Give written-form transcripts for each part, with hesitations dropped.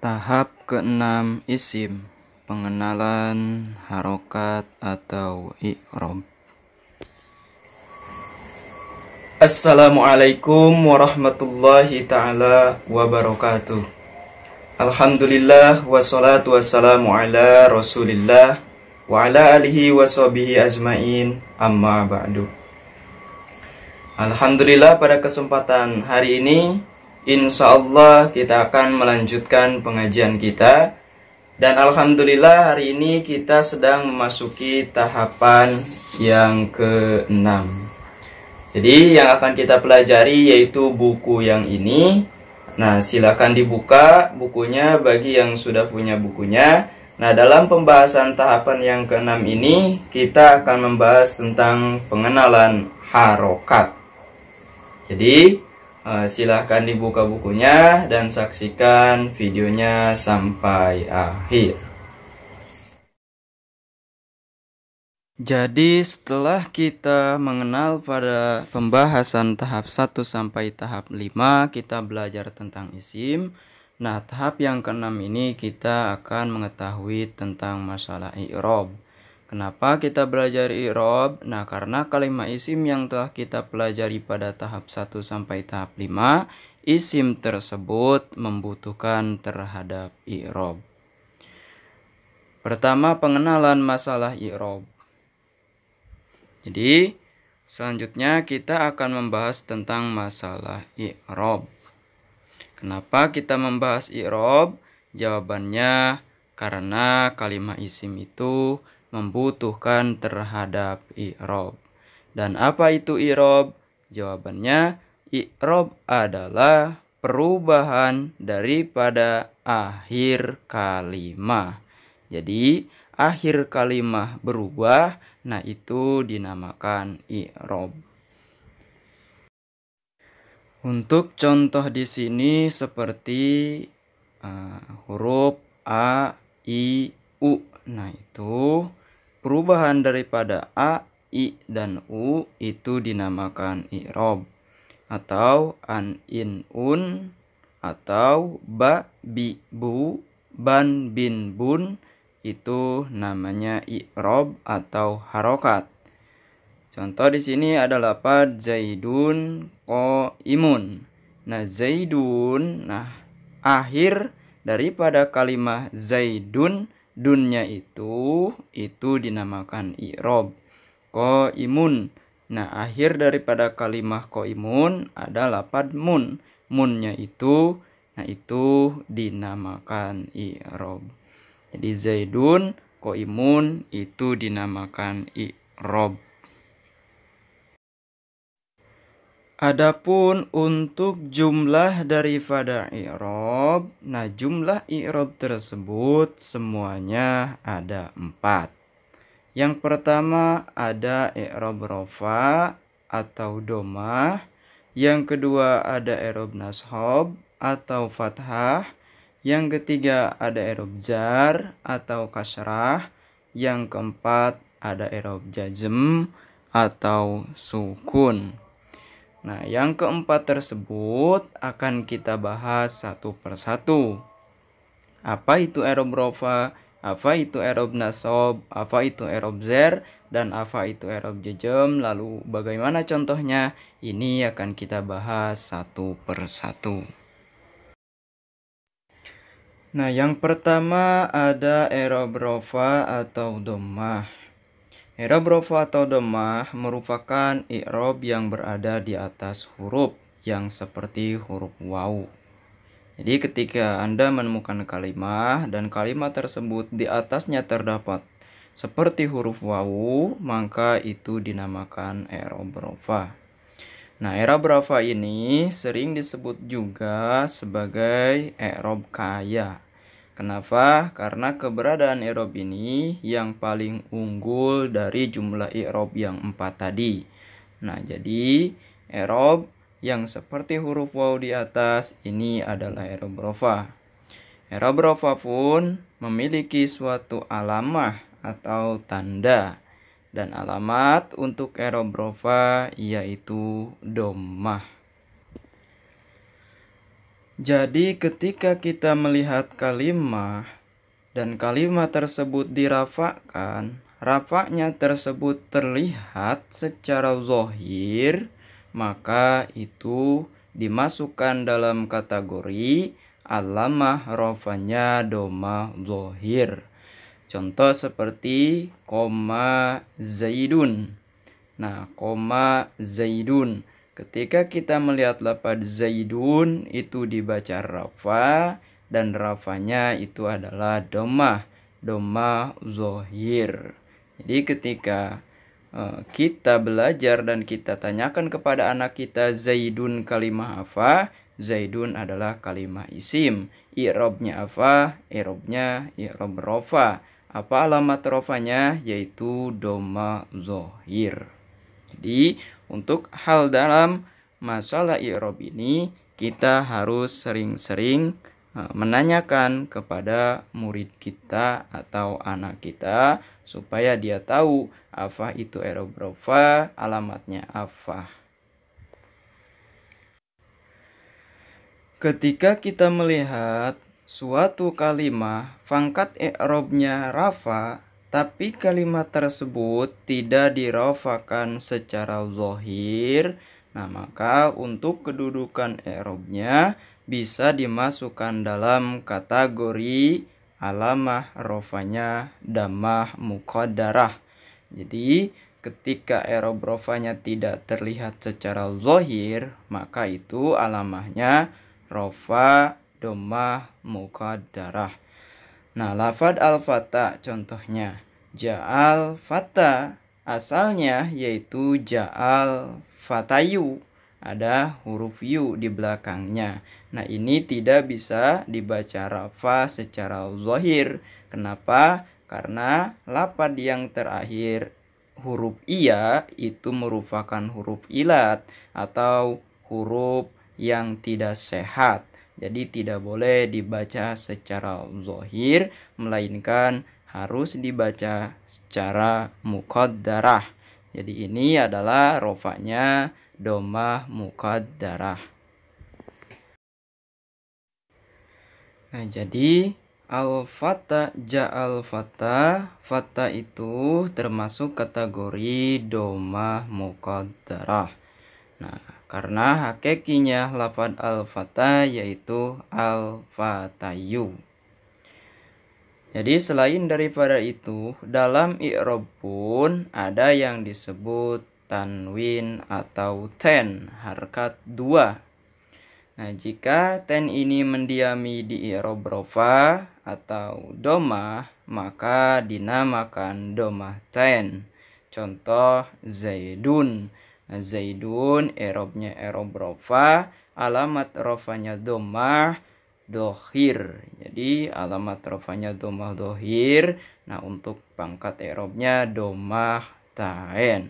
Tahap keenam isim, pengenalan harokat atau i'rob. Assalamualaikum warahmatullahi ta'ala wabarakatuh. Alhamdulillah wassalatu wassalamu ala rasulillah wa ala alihi wa sahbihi ajmain, amma ba'du. Alhamdulillah, pada kesempatan hari ini insyaallah kita akan melanjutkan pengajian kita. Dan alhamdulillah hari ini kita sedang memasuki tahapan yang ke-6. Jadi yang akan kita pelajari yaitu buku yang ini. Nah, silakan dibuka bukunya bagi yang sudah punya bukunya. Nah, dalam pembahasan tahapan yang ke-6 ini kita akan membahas tentang pengenalan harokat. Jadi silahkan dibuka bukunya dan saksikan videonya sampai akhir. Jadi setelah kita mengenal pada pembahasan tahap 1 sampai tahap 5, kita belajar tentang isim. Nah, tahap yang ke-6 ini kita akan mengetahui tentang masalah i'rob. Kenapa kita belajar i'rob? Nah, karena kalimat isim yang telah kita pelajari pada tahap 1 sampai tahap 5, isim tersebut membutuhkan terhadap i'rob. Pertama, pengenalan masalah i'rob. Jadi, selanjutnya kita akan membahas tentang masalah i'rob. Kenapa kita membahas i'rob? Jawabannya karena kalimat isim itu membutuhkan terhadap i'rob. Dan apa itu i'rob? Jawabannya, i'rob adalah perubahan daripada akhir kalimat. Jadi, akhir kalimat berubah, nah itu dinamakan i'rob. Untuk contoh di sini seperti huruf a, i, u. Nah, itu perubahan daripada a, i, dan u itu dinamakan i'rob. Atau an, in, un, atau ba, bi, bu, ban, bin, bun, itu namanya i'rob atau harokat. Contoh di sini ada lafaz zaidun qaimun. Nah, zaidun, akhir daripada kalimat zaidun, dunnya itu dinamakan i'rob. Qaimun. Nah, akhir daripada kalimat qaimun ada lafaz mun. Munnya itu dinamakan i'rob. Jadi zaidun qaimun itu dinamakan i'rob. Adapun untuk jumlah daripada i'rob, nah jumlah i'rob tersebut semuanya ada 4. Yang pertama ada i'rob rofa atau domah. Yang kedua ada i'rob nashob atau fathah. Yang ketiga ada i'rob jar atau kasrah. Yang keempat ada i'rob jazm atau sukun. Nah, yang keempat tersebut akan kita bahas satu persatu. Apa itu i'rob rofa, apa itu i'rob nasab, apa itu i'rob jar, dan apa itu i'rob jazm. Lalu bagaimana contohnya? Ini akan kita bahas satu persatu. Nah, yang pertama ada i'rob rofa atau dhammah. I'rob rofa atau dhammah merupakan i'rob yang berada di atas huruf yang seperti huruf waw. Jadi ketika Anda menemukan kalimat dan kalimat tersebut di atasnya terdapat seperti huruf waw, maka itu dinamakan i'rob rofa. Nah, i'rob rofa ini sering disebut juga sebagai i'rob kaya. Kenapa? Karena keberadaan i'rob ini yang paling unggul dari jumlah i'rob yang 4 tadi. Nah, jadi i'rob yang seperti huruf waw di atas ini adalah i'rob rofa. I'rob rofa pun memiliki suatu alamah atau tanda. Dan alamat untuk i'rob rofa yaitu dhammah. Jadi ketika kita melihat kalimah dan kalimat tersebut dirafakkan, rafaknya tersebut terlihat secara zahir, maka itu dimasukkan dalam kategori alamah rafanya doma zahir. Contoh seperti koma zaidun. Nah, koma zaidun. Ketika kita melihat lafaz zaidun itu dibaca rafa dan rafanya itu adalah domah, domah zahir. Jadi ketika kita belajar dan kita tanyakan kepada anak kita zaidun kalimah apa? Zaidun adalah kalimah isim. I'rabnya apa? I'rabnya i'rab rafa. Apa alamat rafanya? Yaitu domah zahir. Jadi untuk hal dalam masalah i'rab ini kita harus sering-sering menanyakan kepada murid kita atau anak kita supaya dia tahu apa itu i'rab rafa, alamatnya apa. Ketika kita melihat suatu kalimat pangkat i'rabnya rafa, tapi kalimat tersebut tidak dirafakan secara zahir, nah maka untuk kedudukan i'rabnya bisa dimasukkan dalam kategori alamah rafanya dhammah muqaddarah. Jadi ketika i'rab rafanya tidak terlihat secara zahir, maka itu alamahnya rafa dhammah muqaddarah. Nah, lafad al-fata contohnya ja'al fata, asalnya yaitu ja'al fatayu, ada huruf yu di belakangnya. Nah, ini tidak bisa dibaca rafa secara zahir. Kenapa? Karena lafad yang terakhir huruf iya itu merupakan huruf ilat atau huruf yang tidak sehat. Jadi tidak boleh dibaca secara zahir, melainkan harus dibaca secara muqaddarah. Jadi ini adalah rofanya dhammah muqaddarah. Nah, jadi al-fata ja'al fata, fata itu termasuk kategori dhammah muqaddarah. Nah, karena hakikinya lafad al-fata yaitu al-fatayu. Jadi selain daripada itu, dalam i'rab pun ada yang disebut tanwin atau ten, harkat dua. Nah, jika ten ini mendiami di i'rab rafa atau domah, maka dinamakan domah ten. Contoh zaidun. Nah, zaidun i'rabnya i'rab rafa, alamat rafanya domah dohir. Jadi alamat rafanya domah dohir. Nah, untuk pangkat i'rabnya domah tain.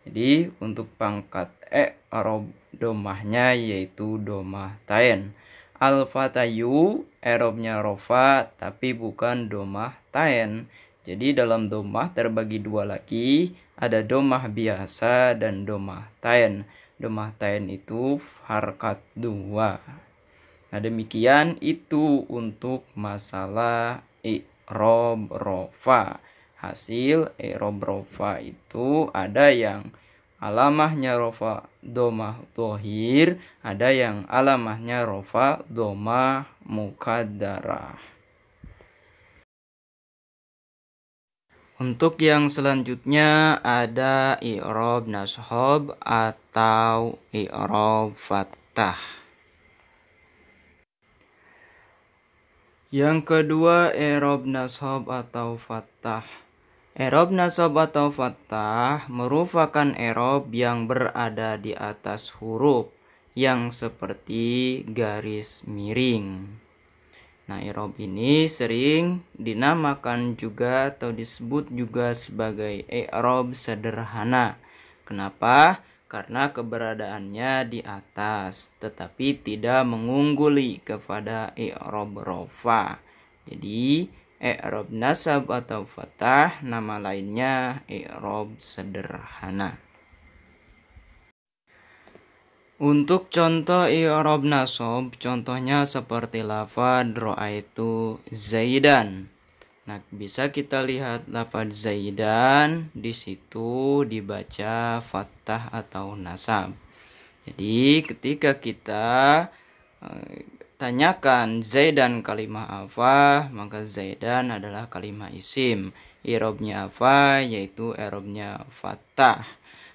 Jadi untuk pangkat i'rab domahnya yaitu domah tain. Al-fatayu i'rabnya rafa tapi bukan domah tain. Jadi dalam domah terbagi dua lagi, ada domah biasa dan domah tain. Domah tain itu harkat dua. Nah, demikian itu untuk masalah i'rab rafa. Hasil i'rab rafa itu ada yang alamahnya rafa domah dohir, ada yang alamahnya rafa domah muqaddarah. Untuk yang selanjutnya ada i'rab nashab atau i'rab fathah. Yang kedua, i'rab nashab atau fathah. I'rab nashab atau fathah merupakan i'rab yang berada di atas huruf yang seperti garis miring. Nah, i'rab ini sering dinamakan juga atau disebut juga sebagai i'rab sederhana. Kenapa? Karena keberadaannya di atas, tetapi tidak mengungguli kepada i'rab rafa. Jadi, i'rab nasab atau fathah nama lainnya i'rab sederhana. Untuk contoh i'rab nasab, contohnya seperti lafaz ra'aitu Zaidan. Nah, bisa kita lihat lafaz Zaidan di situ dibaca fathah atau nasab. Jadi, ketika kita tanyakan Zaidan kalimah apa, maka Zaidan adalah kalimah isim. I'rabnya apa? Yaitu i'rabnya fathah.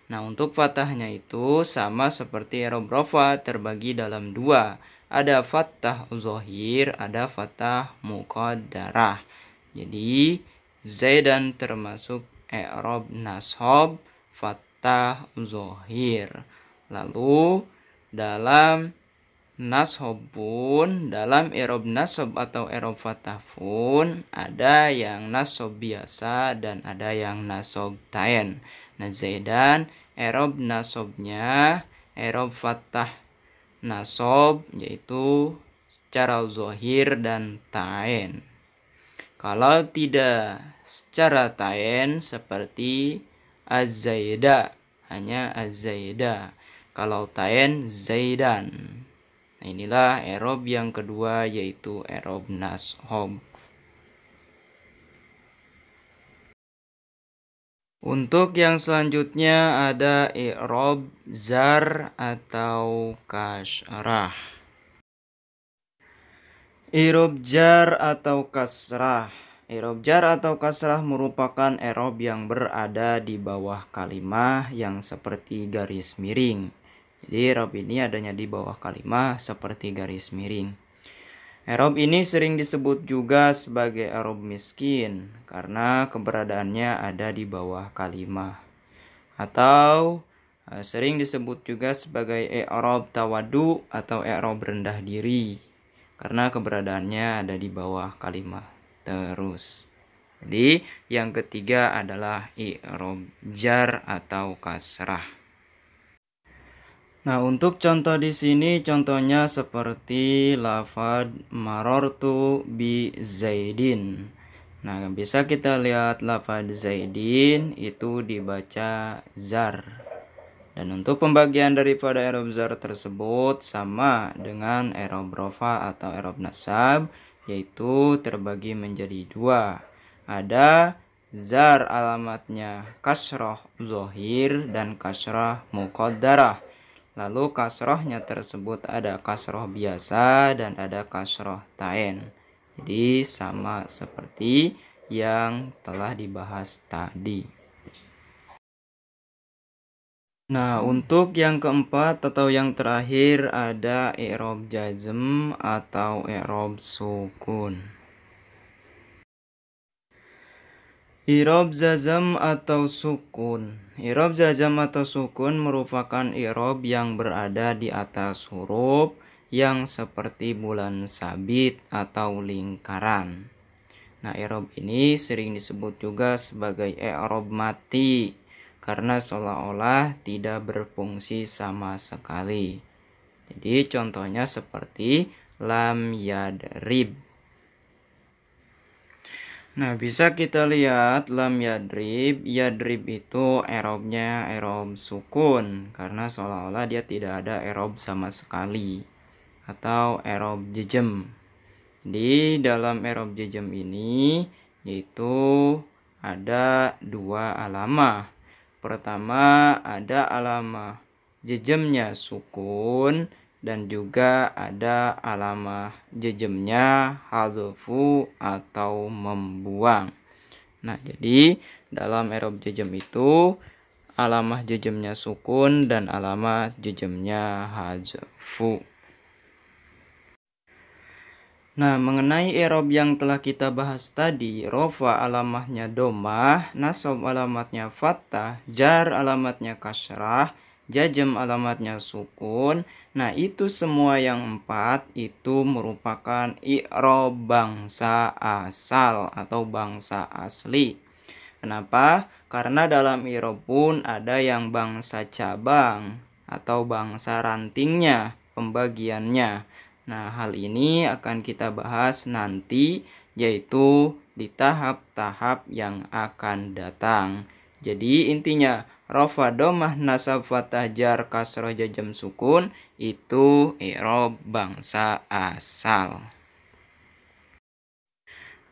Nah, untuk fathahnya itu sama seperti i'rab rafa, terbagi dalam dua. Ada fathah zahir, ada fathah muqaddarah. Jadi, Zaidan termasuk i'rab nasab fathah zahir. Lalu dalam nasab pun, dalam i'rab nasab atau i'rab fathah pun ada yang nasab biasa dan ada yang nasab tain. Nah, Zaidan i'rab nasabnya i'rab fathah nasab, yaitu secara zahir dan tain. Kalau tidak secara tain seperti az-zaida, hanya az-zaida. Kalau tain Zaidan. Nah, inilah i'rab yang kedua, yaitu i'rab nasab. Untuk yang selanjutnya ada i'rab jar atau kasrah. I'rab jar atau kasrah. I'rab jar atau kasrah merupakan i'rab yang berada di bawah kalimah yang seperti garis miring. Jadi i'rab ini adanya di bawah kalimah seperti garis miring. I'rab ini sering disebut juga sebagai i'rab miskin karena keberadaannya ada di bawah kalimah. Atau sering disebut juga sebagai i'rab tawadu atau i'rab rendah diri karena keberadaannya ada di bawah kalimah terus. Jadi yang ketiga adalah i'rab jar atau kasrah. Nah, untuk contoh di sini contohnya seperti lafaz marartu bi Zaidin. Nah, bisa kita lihat lafaz Zaidin itu dibaca zar. Dan untuk pembagian daripada i'rab zar tersebut sama dengan i'rab rafa atau i'rab nasab, yaitu terbagi menjadi dua. Ada zar alamatnya kasroh zahir dan kasroh muqaddarah. Lalu kasrohnya tersebut ada kasroh biasa dan ada kasroh tain. Jadi sama seperti yang telah dibahas tadi. Nah, untuk yang keempat atau yang terakhir ada i'rab jazm atau i'rab sukun. I'rab jazm atau sukun. I'rab jazm atau sukun merupakan i'rab yang berada di atas huruf yang seperti bulan sabit atau lingkaran. Nah, i'rab ini sering disebut juga sebagai i'rab mati karena seolah-olah tidak berfungsi sama sekali. Jadi contohnya seperti lam yadrib. Nah, bisa kita lihat lam yadrib. Yadrib itu i'rabnya i'rab sukun karena seolah-olah dia tidak ada i'rab sama sekali, atau i'rab jazm. Di dalam i'rab jazm ini yaitu ada dua alamah. Pertama ada alamah jazmnya sukun dan juga ada alamah jazmnya hadzfu atau membuang. Nah, jadi dalam i'rab jazm itu alamah jazmnya sukun dan alamah jazmnya hadzfu. Nah, mengenai i'rab yang telah kita bahas tadi, rofa alamahnya domah, nasab alamatnya fathah, jar alamatnya kasrah, jazm alamatnya sukun. Nah, itu semua yang empat itu merupakan i'rab bangsa asal atau bangsa asli. Kenapa? Karena dalam i'rab pun ada yang bangsa cabang atau bangsa rantingnya, pembagiannya. Nah, hal ini akan kita bahas nanti, yaitu di tahap-tahap yang akan datang. Jadi intinya rafa, dhammah, nasab, fathah, jar, kasroh, jazm, sukun itu i'rab bangsa asal.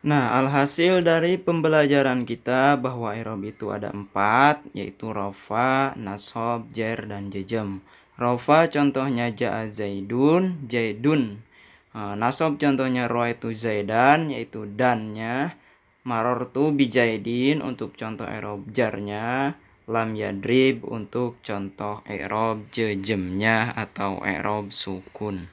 Nah, alhasil dari pembelajaran kita bahwa i'rab itu ada 4, yaitu rafa, nasab, jar, dan jazm. Rafa contohnya ja'a zaidun, jaidun. Nasab contohnya ra'aitu zaidan, yaitu dannya. Marartu bijaidin untuk contoh i'rab jarnya. Lam yadrib untuk contoh i'rab jazmnya atau i'rab sukun.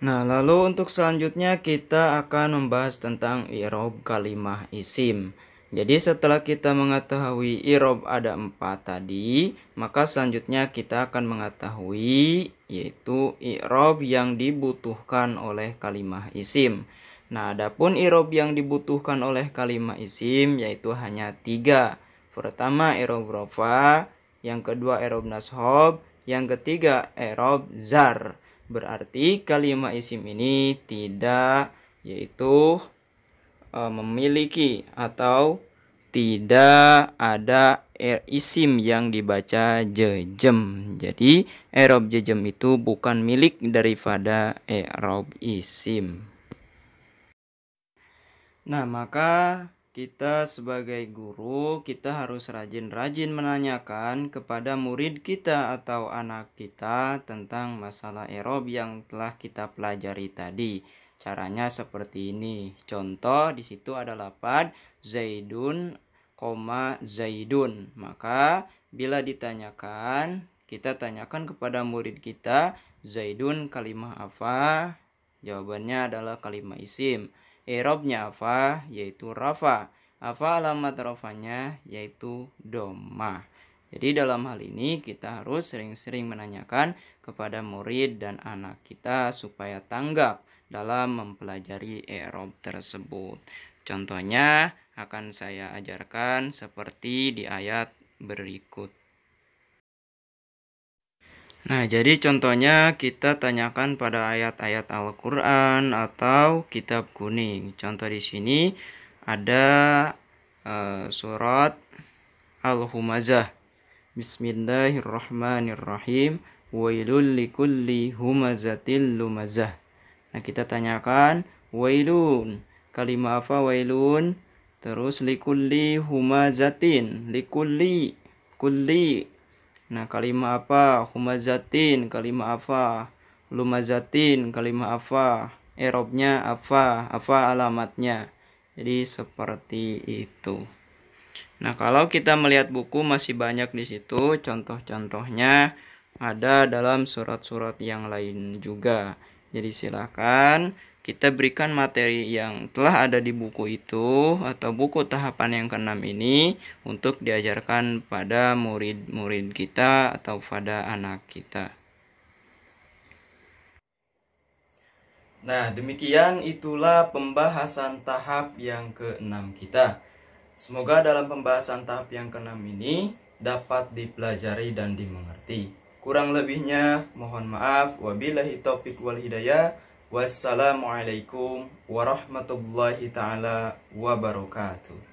Nah, lalu untuk selanjutnya kita akan membahas tentang i'rab kalimah isim. Jadi setelah kita mengetahui i'rab ada 4 tadi, maka selanjutnya kita akan mengetahui yaitu i'rab yang dibutuhkan oleh kalimah isim. Nah, adapun i'rab yang dibutuhkan oleh kalimah isim yaitu hanya 3. Pertama i'rab rafa, yang kedua i'rab nashab, yang ketiga i'rab zar. Berarti kalimat isim ini tidak yaitu memiliki atau tidak ada isim yang dibaca jazm. Jadi i'rab jazm itu bukan milik daripada i'rab isim. Nah, maka kita sebagai guru, kita harus rajin-rajin menanyakan kepada murid kita atau anak kita tentang masalah i'rab yang telah kita pelajari tadi. Caranya seperti ini. Contoh di situ ada lafaz zaidun, zaidun. Maka bila ditanyakan, kita tanyakan kepada murid kita, zaidun kalimah apa? Jawabannya adalah kalimah isim. I'rabnya apa? Yaitu rafa. Apa alamat rafanya? Yaitu dhammah. Jadi dalam hal ini kita harus sering-sering menanyakan kepada murid dan anak kita supaya tanggap dalam mempelajari i'rab tersebut. Contohnya akan saya ajarkan seperti di ayat berikut. Nah, jadi contohnya kita tanyakan pada ayat-ayat Al-Qur'an atau kitab kuning. Contoh di sini ada surat Al-Humazah. Bismillahirrahmanirrahim. Wailul likulli humazatil lumazah. Nah, kita tanyakan wailun. Kalimat apa wailun? Terus likulli humazatin. Likulli. Kulli. Nah, kalimat apa? Humazatin, kalimat apa? Lumazatin, kalimat apa? I'rabnya apa? Apa alamatnya? Jadi seperti itu. Nah, kalau kita melihat buku masih banyak di situ, contoh-contohnya ada dalam surat-surat yang lain juga. Jadi silakan kita berikan materi yang telah ada di buku itu atau buku tahapan yang ke-6 ini untuk diajarkan pada murid-murid kita atau pada anak kita. Nah, demikian itulah pembahasan tahap yang ke-6 kita. Semoga dalam pembahasan tahap yang ke-6 ini dapat dipelajari dan dimengerti. Kurang lebihnya mohon maaf. Wabillahi taufiq wal hidayah. Wassalamualaikum warahmatullahi ta'ala wabarakatuh.